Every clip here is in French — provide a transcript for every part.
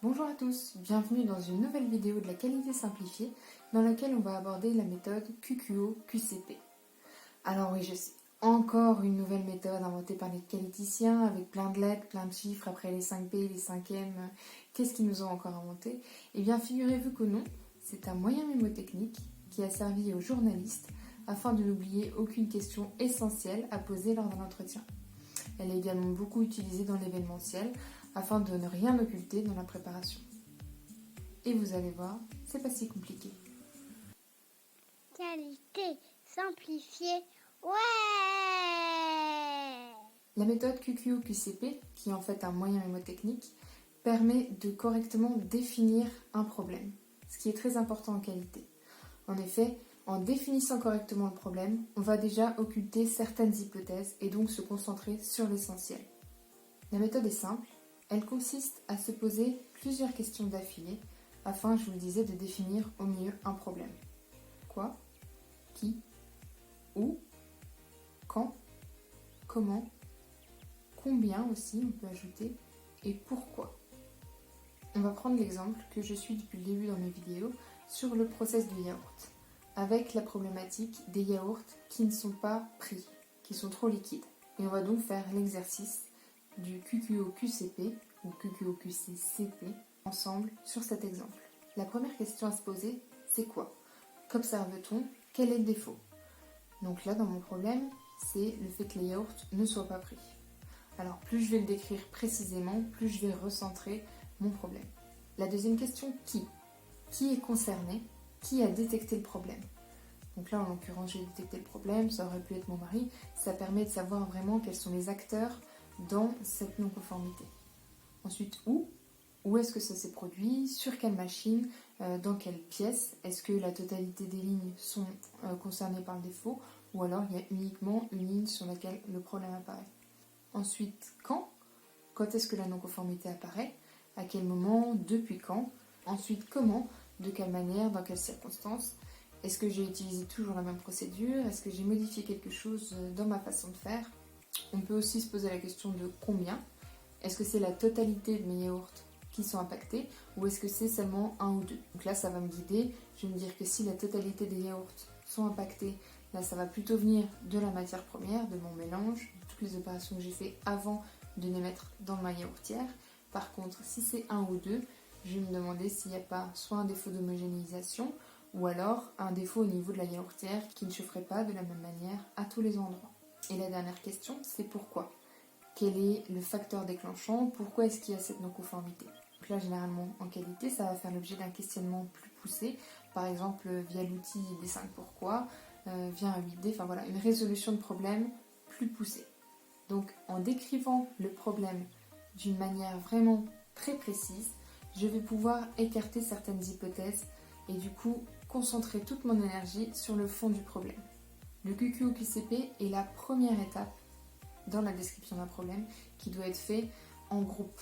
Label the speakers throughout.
Speaker 1: Bonjour à tous, bienvenue dans une nouvelle vidéo de la qualité simplifiée dans laquelle on va aborder la méthode QQO-QCP. Alors oui, je sais, encore une nouvelle méthode inventée par les qualiticiens avec plein de lettres, plein de chiffres après les 5P, les 5M. Qu'est-ce qu'ils nous ont encore inventé? Eh bien, figurez-vous que non, c'est un moyen mémotechnique qui a servi aux journalistes afin de n'oublier aucune question essentielle à poser lors d'un entretien. Elle est également beaucoup utilisée dans l'événementiel afin de ne rien occulter dans la préparation. Et vous allez voir, c'est pas si compliqué.
Speaker 2: Qualité simplifiée, ouais!
Speaker 1: La méthode QQO-QCP, qui est en fait un moyen mémotechnique, permet de correctement définir un problème, ce qui est très important en qualité. En effet, en définissant correctement le problème, on va déjà occulter certaines hypothèses et donc se concentrer sur l'essentiel. La méthode est simple, elle consiste à se poser plusieurs questions d'affilée afin, je vous le disais, de définir au mieux un problème. Quoi? Qui? Où? Quand? Comment? Combien aussi, on peut ajouter, et pourquoi. On va prendre l'exemple que je suis depuis le début dans mes vidéos sur le process du yaourt, avec la problématique des yaourts qui ne sont pas pris, qui sont trop liquides. Et on va donc faire l'exercice du QQO-QCP ou QQO-QCCP ensemble sur cet exemple. La première question à se poser, c'est quoi? Qu'observe-t-on? Quel est le défaut? Donc là, dans mon problème, c'est le fait que les yaourts ne soient pas pris. Alors plus je vais le décrire précisément, plus je vais recentrer mon problème. La deuxième question, qui? Qui est concerné? Qui a détecté le problème? Donc là, en l'occurrence, j'ai détecté le problème, ça aurait pu être mon mari. Ça permet de savoir vraiment quels sont les acteurs dans cette non-conformité. Ensuite, où? Où est-ce que ça s'est produit? Sur quelle machine? Dans quelle pièce? Est-ce que la totalité des lignes sont concernées par le défaut? Ou alors il y a uniquement une ligne sur laquelle le problème apparaît? Ensuite, quand? Quand est-ce que la non-conformité apparaît? À quel moment? Depuis quand? Ensuite, comment? De quelle manière? Dans quelles circonstances? Est-ce que j'ai utilisé toujours la même procédure? Est-ce que j'ai modifié quelque chose dans ma façon de faire? On peut aussi se poser la question de combien. Est-ce que c'est la totalité de mes yaourts qui sont impactés ou est-ce que c'est seulement un ou deux? Donc là, ça va me guider. Je vais me dire que si la totalité des yaourts sont impactés, là, ça va plutôt venir de la matière première, de mon mélange, de toutes les opérations que j'ai fait avant de les mettre dans ma yaourtière. Par contre, si c'est un ou deux, je vais me demander s'il n'y a pas soit un défaut d'homogénéisation ou alors un défaut au niveau de la yaourtière qui ne chaufferait pas de la même manière à tous les endroits. Et la dernière question, c'est pourquoi? Quel est le facteur déclenchant? Pourquoi est-ce qu'il y a cette non-conformité? Donc là, généralement, en qualité, ça va faire l'objet d'un questionnement plus poussé, par exemple via l'outil des 5 pourquoi, via un 8D, enfin voilà, une résolution de problème plus poussée. Donc, en décrivant le problème d'une manière vraiment très précise, je vais pouvoir écarter certaines hypothèses et du coup, concentrer toute mon énergie sur le fond du problème. Le QQO-QCP est la première étape dans la description d'un problème qui doit être fait en groupe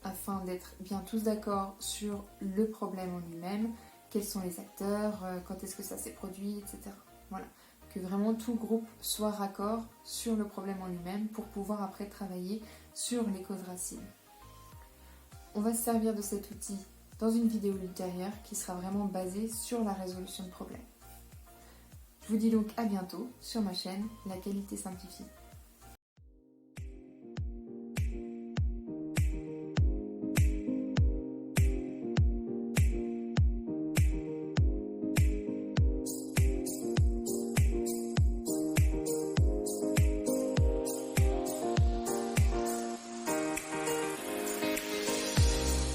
Speaker 1: afin d'être bien tous d'accord sur le problème en lui-même, quels sont les acteurs, quand est-ce que ça s'est produit, etc. Voilà, que vraiment tout groupe soit raccord sur le problème en lui-même pour pouvoir après travailler sur les causes racines. On va se servir de cet outil dans une vidéo ultérieure qui sera vraiment basée sur la résolution de problèmes. Je vous dis donc à bientôt sur ma chaîne La Qualité Simplifiée.